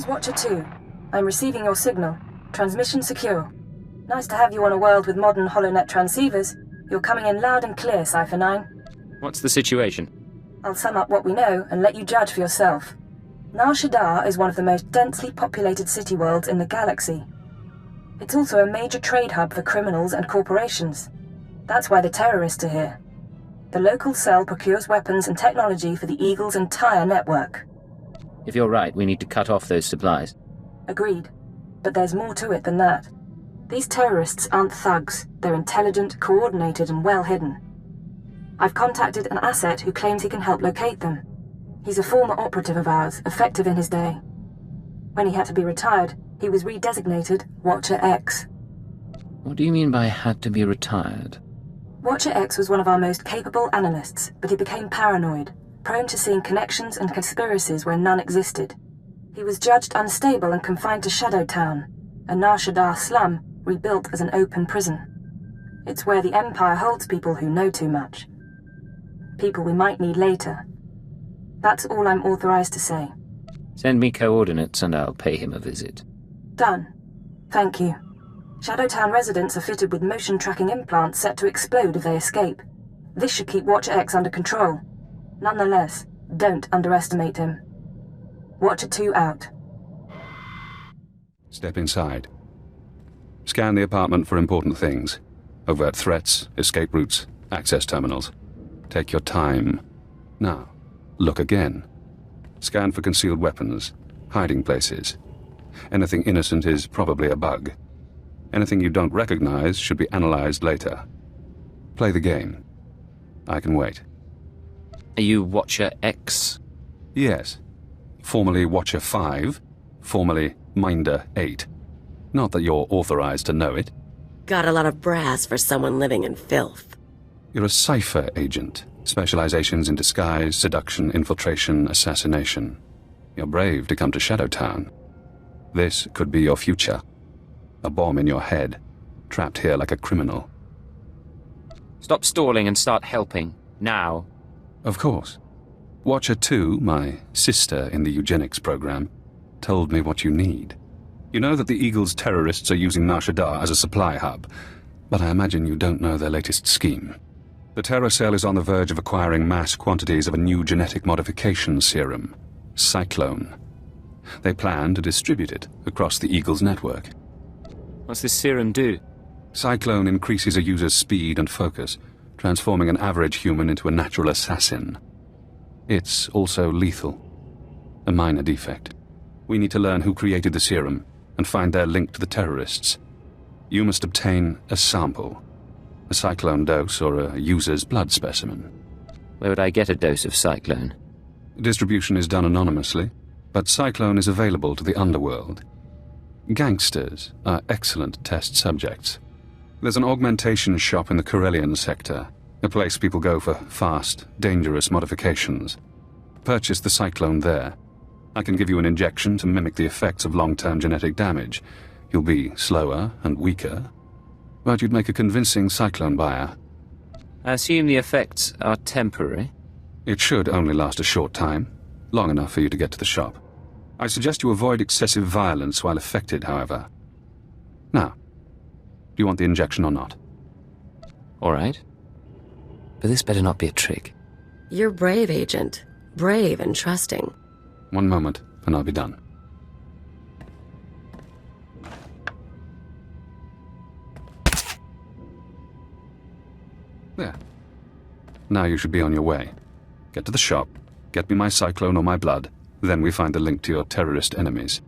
Watcher 2. I'm receiving your signal. Transmission secure. Nice to have you on a world with modern HoloNet transceivers. You're coming in loud and clear, Cipher 9. What's the situation? I'll sum up what we know and let you judge for yourself. Nar Shaddaa is one of the most densely populated city worlds in the galaxy. It's also a major trade hub for criminals and corporations. That's why the terrorists are here. The local cell procures weapons and technology for the Eagle's entire network. If you're right, we need to cut off those supplies. Agreed. But there's more to it than that. These terrorists aren't thugs. They're intelligent, coordinated, and well hidden. I've contacted an asset who claims he can help locate them. He's a former operative of ours, effective in his day. When he had to be retired, he was redesignated Watcher X. What do you mean by had to be retired? Watcher X was one of our most capable analysts, but he became paranoid, prone to seeing connections and conspiracies where none existed. He was judged unstable and confined to Shadow Town, a Nar Shaddaa slum rebuilt as an open prison. It's where the Empire holds people who know too much. People we might need later. That's all I'm authorized to say. Send me coordinates and I'll pay him a visit. Done. Thank you. Shadowtown residents are fitted with motion-tracking implants set to explode if they escape. This should keep Watcher X under control. Nonetheless, don't underestimate him. Watcher 2 out. Step inside. Scan the apartment for important things. Overt threats, escape routes, access terminals. Take your time. Now, look again. Scan for concealed weapons, hiding places. Anything innocent is probably a bug. Anything you don't recognize should be analyzed later. Play the game. I can wait. Are you Watcher X? Yes. Formerly Watcher 5, formerly Minder 8. Not that you're authorized to know it. Got a lot of brass for someone living in filth. You're a Cipher agent. Specializations in disguise, seduction, infiltration, assassination. You're brave to come to Shadowtown. This could be your future. A bomb in your head, trapped here like a criminal. Stop stalling and start helping. Now. Of course. Watcher 2, my sister in the eugenics program, told me what you need. You know that the Eagle's terrorists are using Nar Shaddaa as a supply hub, but I imagine you don't know their latest scheme. The terror cell is on the verge of acquiring mass quantities of a new genetic modification serum, Cyclone. They plan to distribute it across the Eagle's network. What's this serum do? Cyclone increases a user's speed and focus, transforming an average human into a natural assassin. It's also lethal. A minor defect. We need to learn who created the serum and find their link to the terrorists. You must obtain a sample. A Cyclone dose or a user's blood specimen. Where would I get a dose of Cyclone? Distribution is done anonymously, but Cyclone is available to the underworld. Gangsters are excellent test subjects. There's an augmentation shop in the Corellian sector, a place people go for fast, dangerous modifications. Purchase the Cyclone there. I can give you an injection to mimic the effects of long-term genetic damage. You'll be slower and weaker, but you'd make a convincing Cyclone buyer. I assume the effects are temporary? It should only last a short time, long enough for you to get to the shop. I suggest you avoid excessive violence while affected, however. Now, do you want the injection or not? All right. But this better not be a trick. You're brave, Agent. Brave and trusting. One moment, and I'll be done. There. Now you should be on your way. Get to the shop, get me my Cyclone or my blood, then we find the link to your terrorist enemies.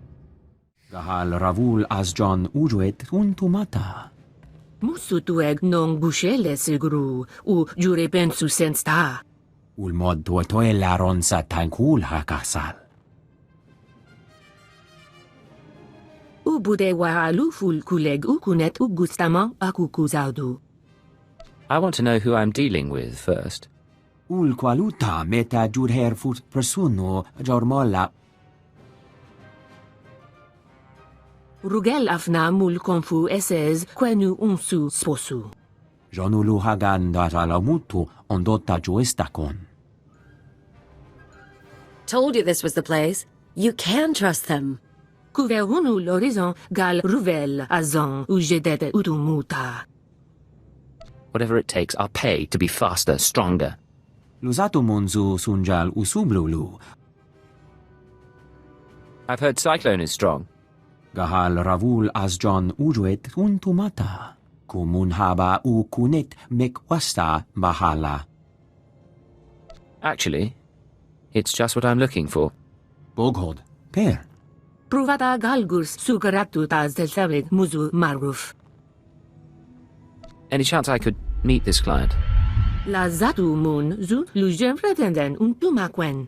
Gahal Ravul Asjan Ujuet Untumata. Musutueg non bushele sigru, u jure pensu sensta. Ulmod tuetoela ronsa tankul hakasal. Ubude waaluful kuleg ukunet ugustama akukuzaudu. I want to know who I'm dealing with first. Ul qualuta meta jurher fut persuno jormolla. Rugel afna mul konfu esez quenu unsu sposu. Jonulu hagan daralamutu ondotta juestakon. Told you this was the place. You can trust them. Couvrons-nous l'horizon gal ruvel azon ou jedet utumuta. Whatever it takes, I'll pay to be faster, stronger. Lusato monzu sunjal usublulu. I've heard Cyclone is strong. Gahal ravul azjon ujuet untumata. Kumunhaba u kunet mekwasta bahala. Actually, it's just what I'm looking for. Boghod. Per. Pruvata galgurs sugaratuta zelsarig muzu maruf. Any chance I could meet this client? La zatu mun zu lujem pretenden untumakwen.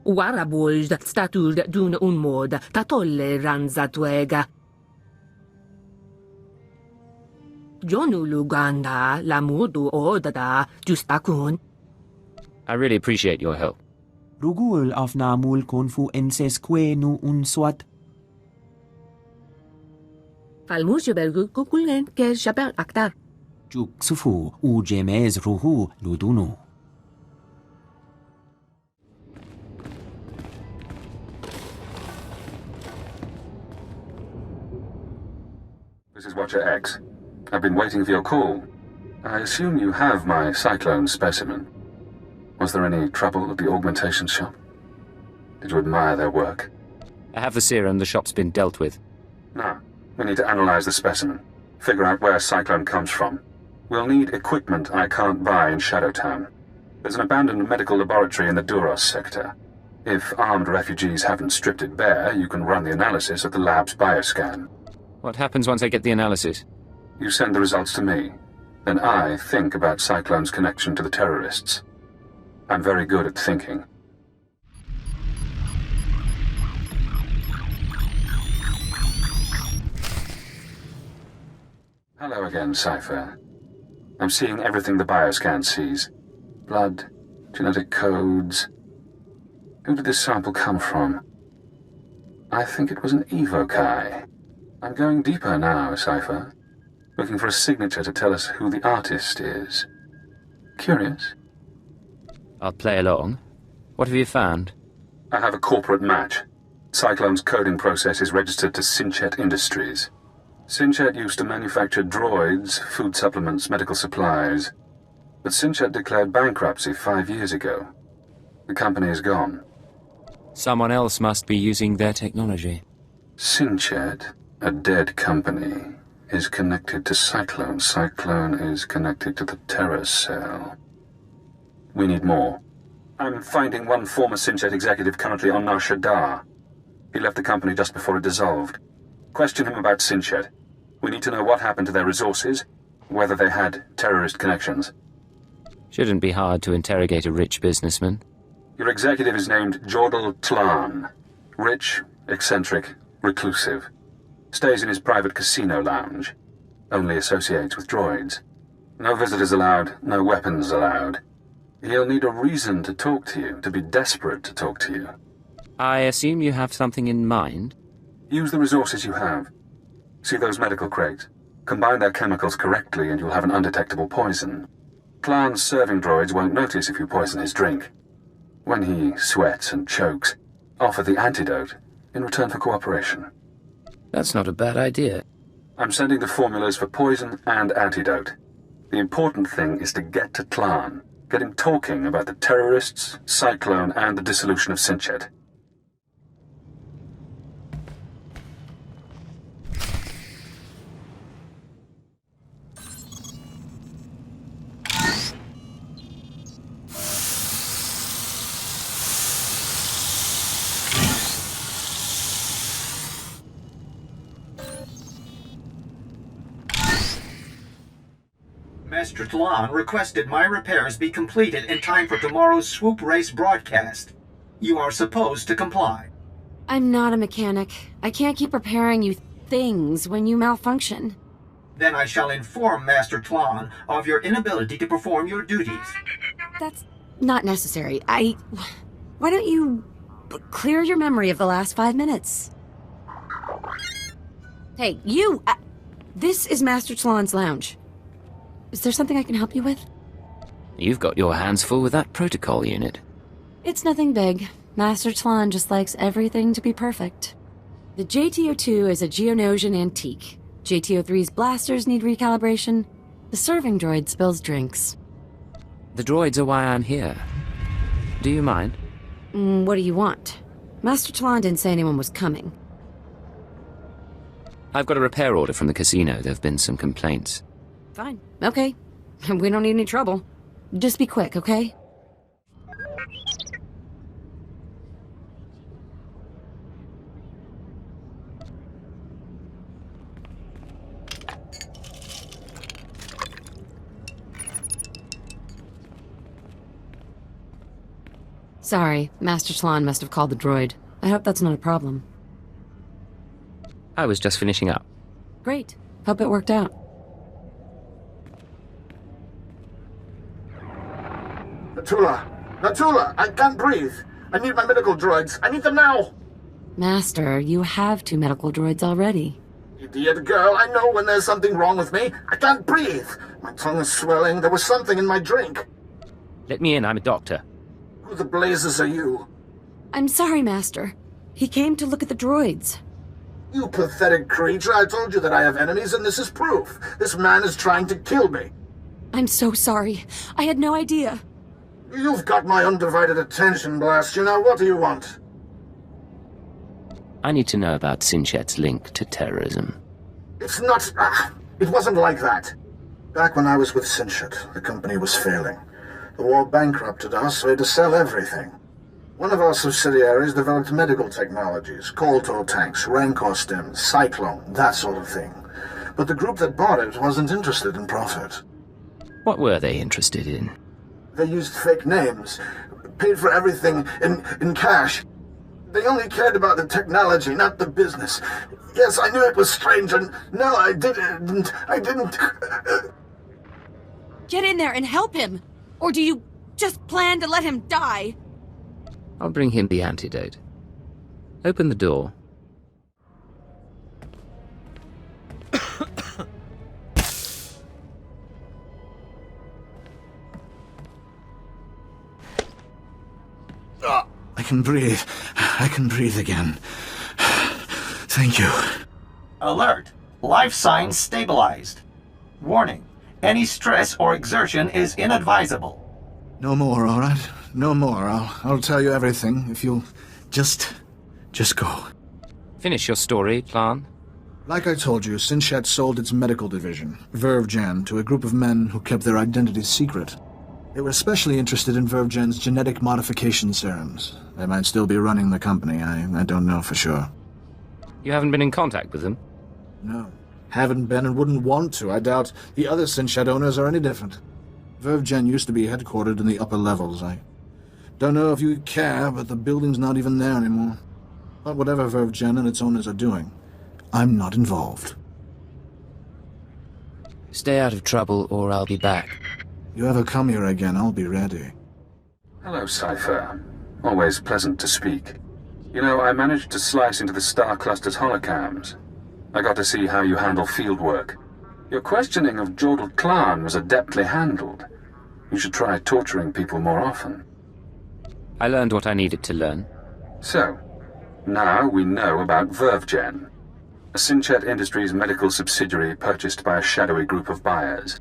Warabolj statur dun unmod tatolle ranzatuega. Jonu luganda la modu odada justakun. I really appreciate your help. Rugul afnamul konfu ensesquenu unswat. Falmusjebelgu kukulen ker shaper aktar. Juk sufu u jemez ruhu ludunu. This is Watcher X. I've been waiting for your call. I assume you have my Cyclone specimen. Was there any trouble at the augmentation shop? Did you admire their work? I have the serum, the shop's been dealt with. Now, we need to analyze the specimen. Figure out where Cyclone comes from. We'll need equipment I can't buy in Shadowtown. There's an abandoned medical laboratory in the Duros sector. If armed refugees haven't stripped it bare, you can run the analysis of the lab's bioscan. What happens once I get the analysis? You send the results to me. Then I think about Cyclone's connection to the terrorists. I'm very good at thinking. Hello again, Cipher. I'm seeing everything the bioscan sees. Blood, genetic codes. Who did this sample come from? I think it was an evokai. I'm going deeper now, Cipher. Looking for a signature to tell us who the artist is. Curious? I'll play along. What have you found? I have a corporate match. Cyclone's coding process is registered to Sinchet Industries. Sinchet used to manufacture droids, food supplements, medical supplies. But Sinchet declared bankruptcy 5 years ago. The company is gone. Someone else must be using their technology. Sinchet, a dead company, is connected to Cyclone. Cyclone is connected to the terror cell. We need more. I'm finding one former Sinchet executive currently on Nar Shaddaa. He left the company just before it dissolved. Question him about Sinchet. We need to know what happened to their resources, whether they had terrorist connections. Shouldn't be hard to interrogate a rich businessman. Your executive is named Jordal Tlan. Rich, eccentric, reclusive. Stays in his private casino lounge. Only associates with droids. No visitors allowed, no weapons allowed. He'll need a reason to talk to you, to be desperate to talk to you. I assume you have something in mind? Use the resources you have. See those medical crates? Combine their chemicals correctly and you'll have an undetectable poison. Tlan's serving droids won't notice if you poison his drink. When he sweats and chokes, offer the antidote in return for cooperation. That's not a bad idea. I'm sending the formulas for poison and antidote. The important thing is to get to Tlan. Get him talking about the terrorists, Cyclone, and the dissolution of Sinchet. Master Tlan requested my repairs be completed in time for tomorrow's swoop race broadcast. You are supposed to comply. I'm not a mechanic. I can't keep repairing you things when you malfunction. Then I shall inform Master Tlan of your inability to perform your duties. That's not necessary. Why don't you clear your memory of the last 5 minutes? Hey, you! This is Master Tlan's lounge. Is there something I can help you with? You've got your hands full with that protocol unit. It's nothing big. Master Tlon just likes everything to be perfect. The JTO-2 is a Geonosian antique. JTO-3's blasters need recalibration. The serving droid spills drinks. The droids are why I'm here. Do you mind? What do you want? Master Tlon didn't say anyone was coming. I've got a repair order from the casino. There have been some complaints. Fine. Okay. We don't need any trouble. Just be quick, okay? Sorry, Master Tlon must have called the droid. I hope that's not a problem. I was just finishing up. Great. Hope it worked out. Natula, I can't breathe. I need my medical droids. I need them now. Master, you have 2 medical droids already. Idiot girl, I know when there's something wrong with me. I can't breathe. My tongue is swelling. There was something in my drink. Let me in, I'm a doctor. Who the blazes are you? I'm sorry, Master. He came to look at the droids. You pathetic creature, I told you that I have enemies, and this is proof. This man is trying to kill me. I'm so sorry. I had no idea. You've got my undivided attention, blast you. Now what do you want? I need to know about Sinchet's link to terrorism. It's not... it wasn't like that. Back when I was with Sinchet, the company was failing. The war bankrupted us, so we had to sell everything. One of our subsidiaries developed medical technologies, Kolto tanks, Rancor stems, Cyclone, that sort of thing. But the group that bought it wasn't interested in profit. What were they interested in? They used fake names, paid for everything in cash. They only cared about the technology, not the business. Yes, I knew it was strange, and no, I didn't. Get in there and help him! Or do you just plan to let him die? I'll bring him the antidote. Open the door. I can breathe. I can breathe again. Thank you. Alert! Life signs stabilized. Warning. Any stress or exertion is inadvisable. No more, all right? No more. I'll tell you everything if you'll just go. Finish your story, Tlon. Like I told you, Sinchet sold its medical division, Vervgen, to a group of men who kept their identities secret. They were especially interested in Vervgen's genetic modification serums. They might still be running the company. I don't know for sure. You haven't been in contact with them? No. Haven't been and wouldn't want to. I doubt the other Sinchet owners are any different. Vervgen used to be headquartered in the upper levels. I don't know if you care, but the building's not even there anymore. But whatever Vervgen and its owners are doing, I'm not involved. Stay out of trouble or I'll be back. You ever come here again, I'll be ready. Hello, Cipher. Always pleasant to speak. You know, I managed to slice into the Star Cluster's holocams. I got to see how you handle field work. Your questioning of Jordal Tlon was adeptly handled. You should try torturing people more often. I learned what I needed to learn. So, now we know about Vervgen, a Sinchet Industries medical subsidiary purchased by a shadowy group of buyers.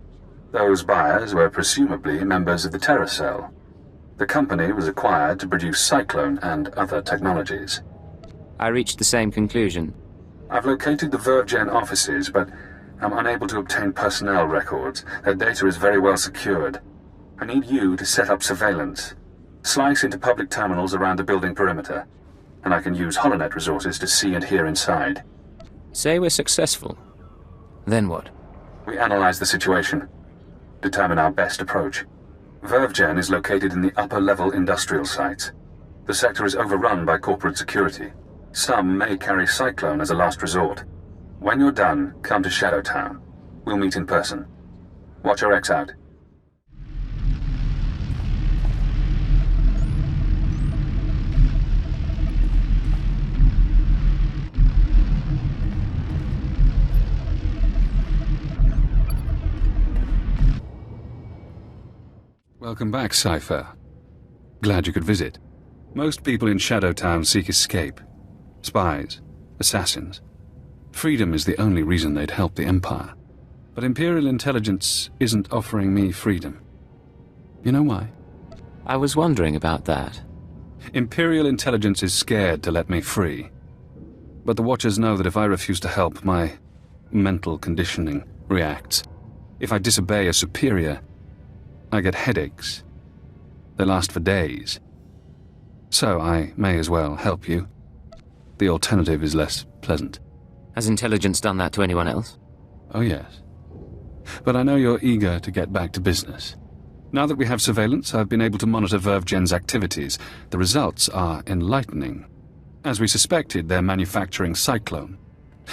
Those buyers were presumably members of the Terror Cell. The company was acquired to produce Cyclone and other technologies. I reached the same conclusion. I've located the Vervgen offices, but I'm unable to obtain personnel records. Their data is very well secured. I need you to set up surveillance. Slice into public terminals around the building perimeter, and I can use HoloNet resources to see and hear inside. Say we're successful. Then what? We analyze the situation, determine our best approach. Vervgen is located in the upper-level industrial sites. The sector is overrun by corporate security. Some may carry Cyclone as a last resort. When you're done, come to Shadow Town. We'll meet in person. Watch your X out. Welcome back, Cipher. Glad you could visit. Most people in Shadowtown seek escape. Spies, assassins. Freedom is the only reason they'd help the Empire. But Imperial intelligence isn't offering me freedom. You know why? I was wondering about that. Imperial intelligence is scared to let me free. But the Watchers know that if I refuse to help, my mental conditioning reacts. If I disobey a superior, I get headaches. They last for days. So I may as well help you. The alternative is less pleasant. Has intelligence done that to anyone else? Oh yes. But I know you're eager to get back to business. Now that we have surveillance, I've been able to monitor VerveGen's activities. The results are enlightening. As we suspected, they're manufacturing Cyclone.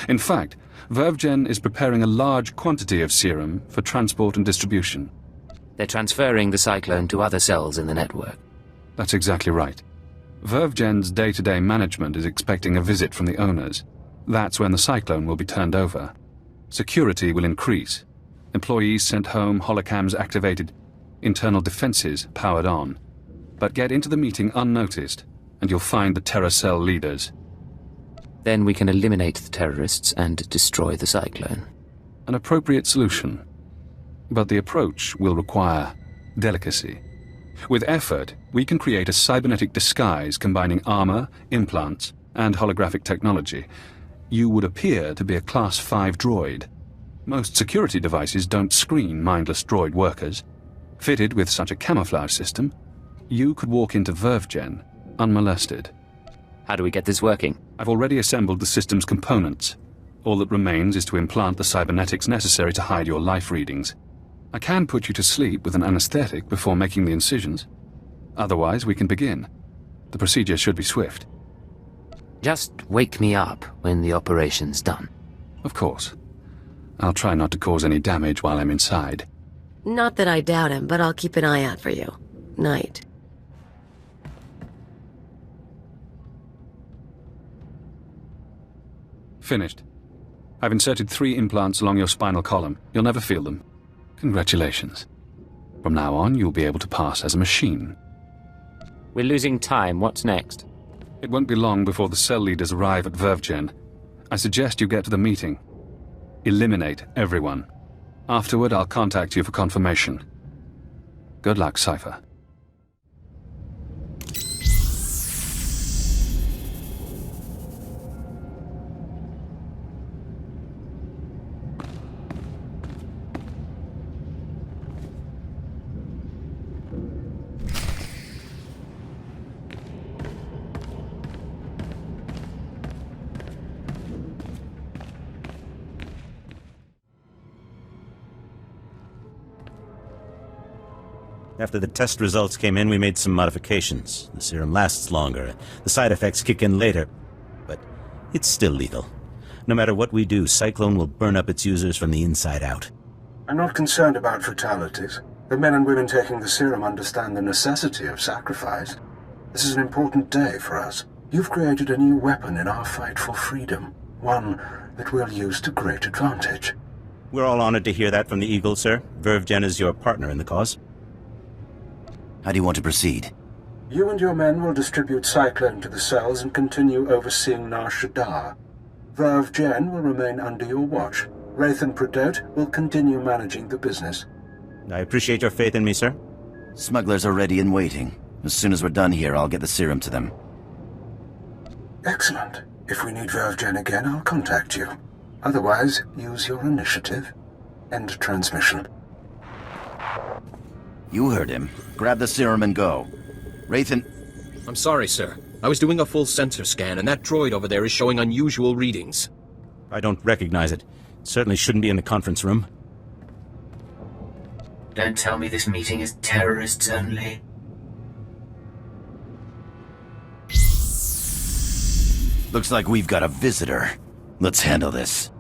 In fact, VerveGen is preparing a large quantity of Serum for transport and distribution. They're transferring the Cyclone to other cells in the network. That's exactly right. VerveGen's day-to-day management is expecting a visit from the owners. That's when the Cyclone will be turned over. Security will increase. Employees sent home, holocams activated, internal defenses powered on. But get into the meeting unnoticed, and you'll find the Terror Cell leaders. Then we can eliminate the terrorists and destroy the Cyclone. An appropriate solution. But the approach will require delicacy. With effort, we can create a cybernetic disguise combining armor, implants, and holographic technology. You would appear to be a Class 5 droid. Most security devices don't screen mindless droid workers. Fitted with such a camouflage system, you could walk into VerveGen unmolested. How do we get this working? I've already assembled the system's components. All that remains is to implant the cybernetics necessary to hide your life readings. I can put you to sleep with an anesthetic before making the incisions. Otherwise, we can begin. The procedure should be swift. Just wake me up when the operation's done. Of course. I'll try not to cause any damage while I'm inside. Not that I doubt him, but I'll keep an eye out for you. Night. Finished. I've inserted 3 implants along your spinal column. You'll never feel them. Congratulations. From now on, you'll be able to pass as a machine. We're losing time. What's next? It won't be long before the cell leaders arrive at VerveGen. I suggest you get to the meeting. Eliminate everyone. Afterward, I'll contact you for confirmation. Good luck, Cipher. After the test results came in, we made some modifications. The serum lasts longer. The side effects kick in later. But it's still lethal. No matter what we do, Cyclone will burn up its users from the inside out. I'm not concerned about fatalities. The men and women taking the serum understand the necessity of sacrifice. This is an important day for us. You've created a new weapon in our fight for freedom. One that we'll use to great advantage. We're all honored to hear that from the Eagle, sir. VerveGen is your partner in the cause. How do you want to proceed? You and your men will distribute Cyclone to the cells and continue overseeing Nar Shaddaa. VerveGen will remain under your watch. Wraith and Pradote will continue managing the business. I appreciate your faith in me, sir. Smugglers are ready and waiting. As soon as we're done here, I'll get the serum to them. Excellent. If we need VerveGen again, I'll contact you. Otherwise, use your initiative. End transmission. You heard him. Grab the serum and go. Wraith and... I'm sorry, sir. I was doing a full sensor scan, and that droid over there is showing unusual readings. I don't recognize it. It certainly shouldn't be in the conference room. Don't tell me this meeting is terrorists only. Looks like we've got a visitor. Let's handle this.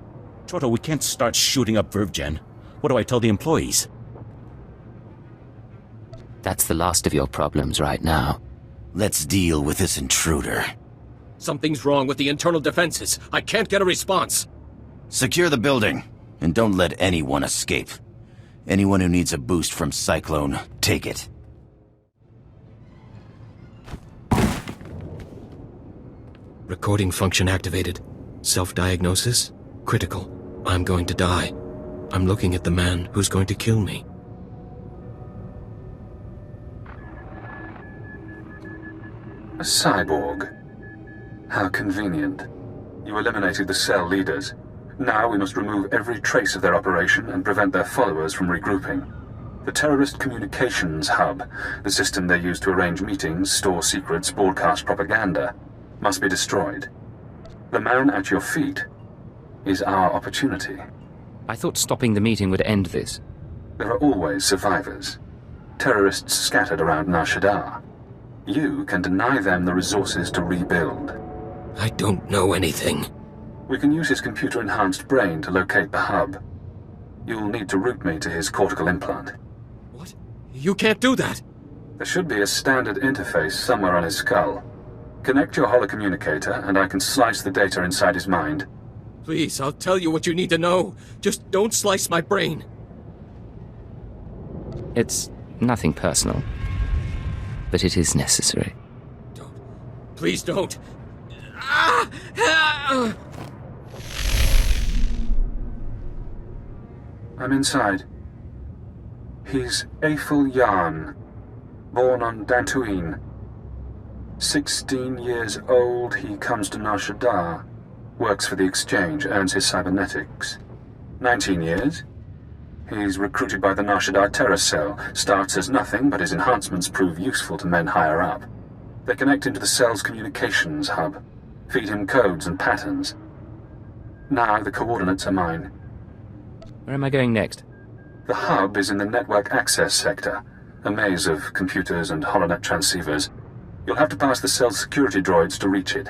Choto, we can't start shooting up VerveGen. What do I tell the employees? That's the last of your problems right now. Let's deal with this intruder. Something's wrong with the internal defenses. I can't get a response. Secure the building, and don't let anyone escape. Anyone who needs a boost from Cyclone, take it. Recording function activated. Self-diagnosis? Critical. I'm going to die. I'm looking at the man who's going to kill me. A cyborg. How convenient. You eliminated the cell leaders. Now we must remove every trace of their operation and prevent their followers from regrouping. The terrorist communications hub, the system they use to arrange meetings, store secrets, broadcast propaganda, must be destroyed. The man at your feet is our opportunity. I thought stopping the meeting would end this. There are always survivors. Terrorists scattered around Nar Shaddaa. You can deny them the resources to rebuild. I don't know anything. We can use his computer-enhanced brain to locate the hub. You'll need to route me to his cortical implant. What? You can't do that! There should be a standard interface somewhere on his skull. Connect your holocommunicator, and I can slice the data inside his mind. Please, I'll tell you what you need to know. Just don't slice my brain. It's nothing personal, but it is necessary. Don't. Please don't. Ah! Ah! I'm inside. He's Eiffel Yarn, born on Dantooine. 16 years old, he comes to Nar Shaddaa, works for the exchange, earns his cybernetics. 19 years. He's recruited by the Nar Shaddaa terror cell, starts as nothing, but his enhancements prove useful to men higher up. They connect him to the cell's communications hub, feed him codes and patterns. Now the coordinates are mine. Where am I going next? The hub is in the network access sector, a maze of computers and holonet transceivers. You'll have to pass the cell's security droids to reach it.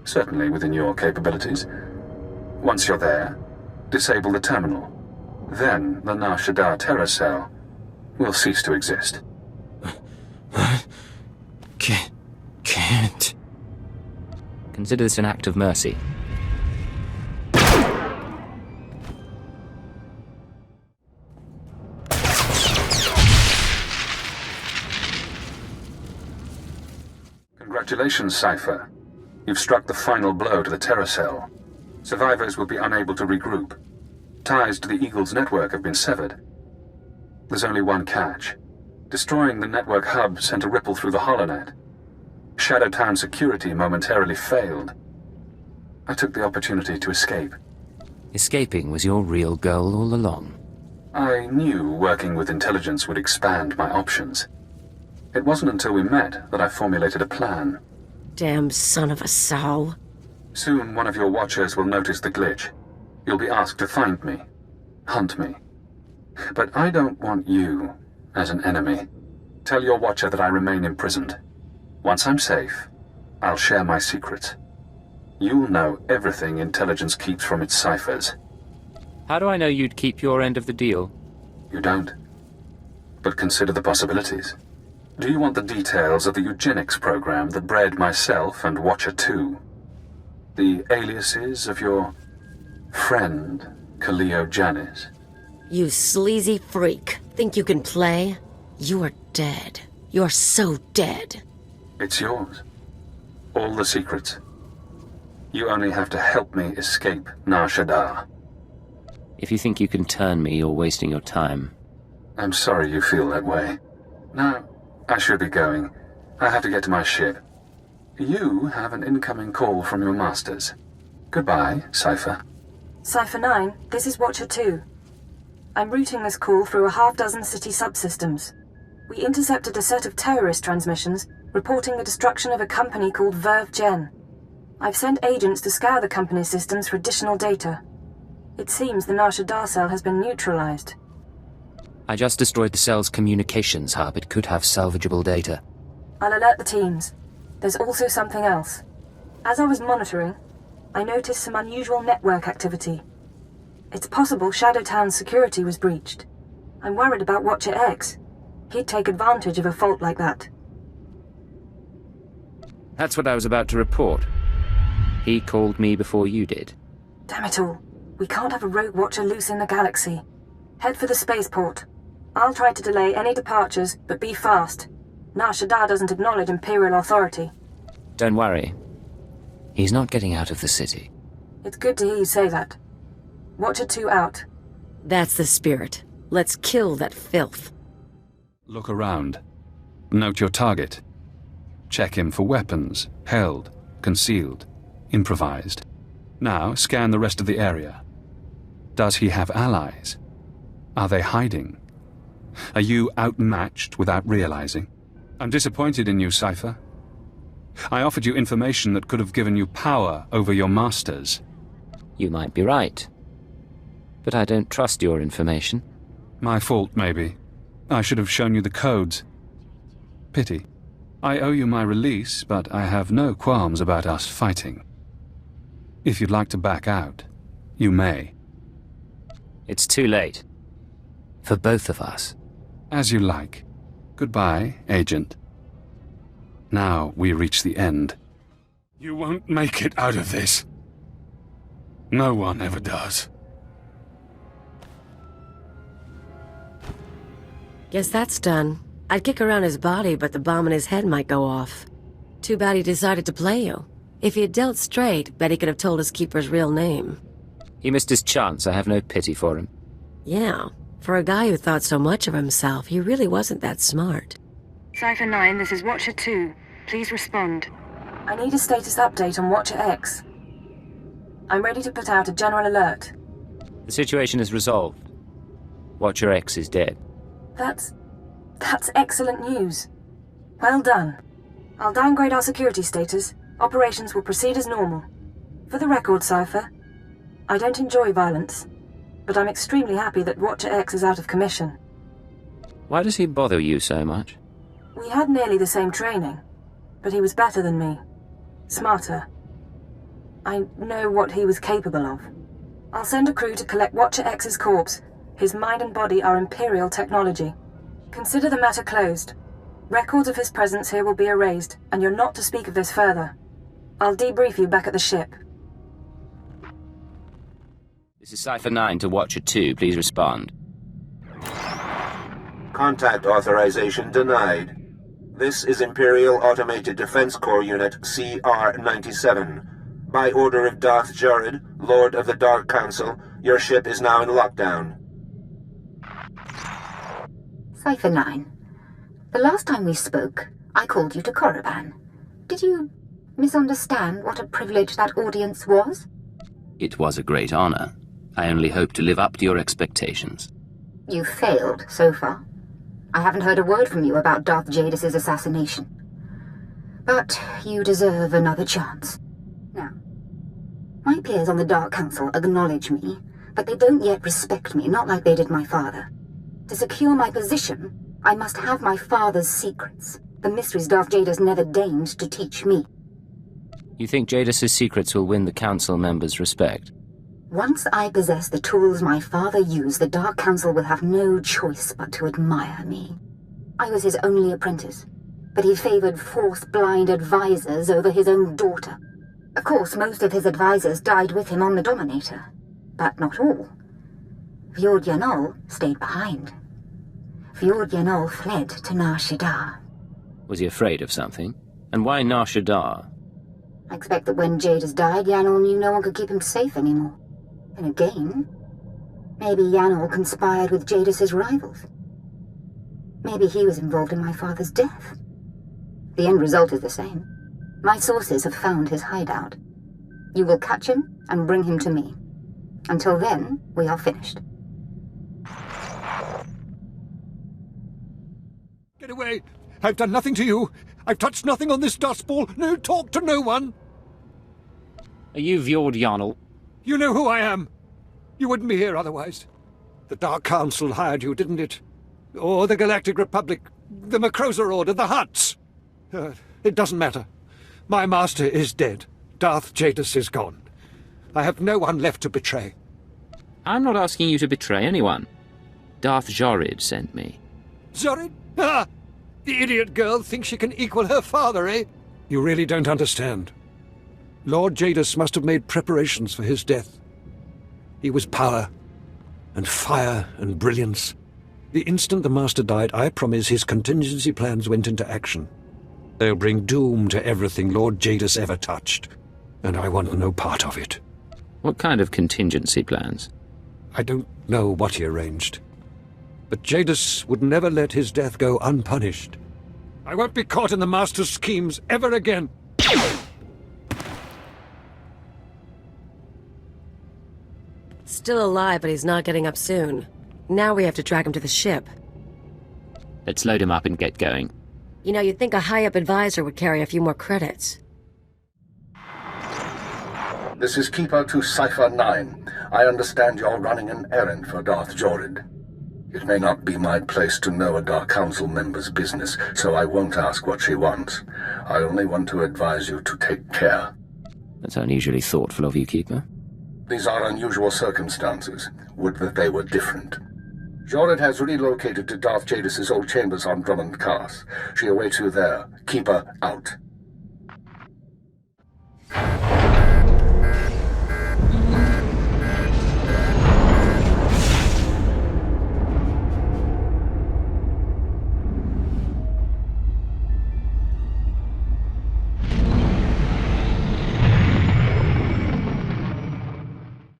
Certainly within your capabilities. Once you're there, disable the terminal. Then the Nar Shaddaa terror cell will cease to exist. Can't. Consider this an act of mercy. Congratulations, Cipher. You've struck the final blow to the terror cell. Survivors will be unable to regroup. Ties to the Eagle's network have been severed. There's only one catch. Destroying the network hub sent a ripple through the holonet. Shadowtown security momentarily failed. I took the opportunity to escape. Escaping was your real goal all along. I knew working with intelligence would expand my options. It wasn't until we met that I formulated a plan. Damn son of a sow. Soon one of your watchers will notice the glitch. You'll be asked to find me, hunt me. But I don't want you as an enemy. Tell your watcher that I remain imprisoned. Once I'm safe, I'll share my secrets. You'll know everything intelligence keeps from its ciphers. How do I know you'd keep your end of the deal? You don't. But consider the possibilities. Do you want the details of the eugenics program that bred myself and Watcher 2? The aliases of your friend, Kaleo Janis? You sleazy freak. Think you can play? You are dead. You're so dead. It's yours. All the secrets. You only have to help me escape Nar Shaddaa. If you think you can turn me, you're wasting your time. I'm sorry you feel that way. Now, I should be going. I have to get to my ship. You have an incoming call from your masters. Goodbye, Cipher. Cipher 9, this is Watcher 2. I'm routing this call through a half-dozen city subsystems. We intercepted a set of terrorist transmissions reporting the destruction of a company called Verve Gen. I've sent agents to scour the company's systems for additional data. It seems the Nar Shaddaa cell has been neutralized. I just destroyed the cell's communications hub. It could have salvageable data. I'll alert the teams. There's also something else. As I was monitoring, I noticed some unusual network activity. It's possible Shadowtown's security was breached. I'm worried about Watcher X. He'd take advantage of a fault like that. That's what I was about to report. He called me before you did. Damn it all. We can't have a rogue Watcher loose in the galaxy. Head for the spaceport. I'll try to delay any departures, but be fast. Nar Shaddaa doesn't acknowledge Imperial authority. Don't worry. He's not getting out of the city. It's good to hear you say that. Watcher 2 out. That's the spirit. Let's kill that filth. Look around. Note your target. Check him for weapons, held, concealed, improvised. Now scan the rest of the area. Does he have allies? Are they hiding? Are you outmatched without realizing? I'm disappointed in you, Cipher. I offered you information that could have given you power over your masters. You might be right. But I don't trust your information. My fault, maybe. I should have shown you the codes. Pity. I owe you my release, but I have no qualms about us fighting. If you'd like to back out, you may. It's too late. For both of us. As you like. Goodbye, Agent. Now we reach the end. You won't make it out of this. No one ever does. Guess that's done. I'd kick around his body, but the bomb in his head might go off. Too bad he decided to play you. If he had dealt straight, bet he could have told his keeper's real name. He missed his chance. I have no pity for him. Yeah, for a guy who thought so much of himself, he really wasn't that smart. Cipher 9, this is Watcher 2. Please respond. I need a status update on Watcher X. I'm ready to put out a general alert. The situation is resolved. Watcher X is dead. That's excellent news. Well done. I'll downgrade our security status. Operations will proceed as normal. For the record, Cipher, I don't enjoy violence, but I'm extremely happy that Watcher X is out of commission. Why does he bother you so much? We had nearly the same training, but he was better than me. Smarter. I know what he was capable of. I'll send a crew to collect Watcher X's corpse. His mind and body are Imperial technology. Consider the matter closed. Records of his presence here will be erased, and you're not to speak of this further. I'll debrief you back at the ship. This is Cipher 9 to Watcher 2. Please respond. Contact authorization denied. This is Imperial Automated Defense Corps Unit CR-97. By order of Darth Jared, Lord of the Dark Council, your ship is now in lockdown. Cipher 9. The last time we spoke, I called you to Korriban. Did you misunderstand what a privilege that audience was? It was a great honor. I only hope to live up to your expectations. You failed so far. I haven't heard a word from you about Darth Jadis's assassination. But you deserve another chance. Now, my peers on the Dark Council acknowledge me, but they don't yet respect me, not like they did my father. To secure my position, I must have my father's secrets, the mysteries Darth Jadis never deigned to teach me. You think Jadis's secrets will win the Council members' respect? Once I possess the tools my father used, the Dark Council will have no choice but to admire me. I was his only apprentice, but he favored Force-blind advisors over his own daughter. Of course, most of his advisors died with him on the Dominator, but not all. Fjord Yanol stayed behind. Fjord Yanol fled to Nar Shaddaa. Was he afraid of something? And why Nar Shaddaa? I expect that when Jadis died, Yanol knew no one could keep him safe anymore. And again, maybe Yanol conspired with Jadis's rivals. Maybe he was involved in my father's death. The end result is the same. My sources have found his hideout. You will catch him and bring him to me. Until then, we are finished. Get away! I've done nothing to you. I've touched nothing on this dust ball. No talk to no one. Are you Fjord Yanol? You know who I am. You wouldn't be here otherwise. The Dark Council hired you, didn't it? Or the Galactic Republic, the Macroza Order, the Hutts. It doesn't matter. My master is dead. Darth Jadis is gone. I have no one left to betray. I'm not asking you to betray anyone. Darth Jared sent me. Jared? Ah! The idiot girl thinks she can equal her father, eh? You really don't understand. Lord Jadis must have made preparations for his death. He was power, and fire, and brilliance. The instant the Master died, I promise his contingency plans went into action. They'll bring doom to everything Lord Jadis ever touched. and I want no part of it. What kind of contingency plans? I don't know what he arranged, but Jadis would never let his death go unpunished. I won't be caught in the Master's schemes ever again. Still alive, but he's not getting up soon. Now we have to track him to the ship. Let's load him up and get going. You know, you'd think a high-up advisor would carry a few more credits. This is Keeper to Cipher 9. I understand you're running an errand for Darth Jorid. It may not be my place to know a Dark Council member's business, so I won't ask what she wants. I only want to advise you to take care. That's unusually thoughtful of you, Keeper. These are unusual circumstances. Would that they were different. Jorid has relocated to Darth Jadis' old chambers on Drummond Cars. She awaits you there. Keeper out.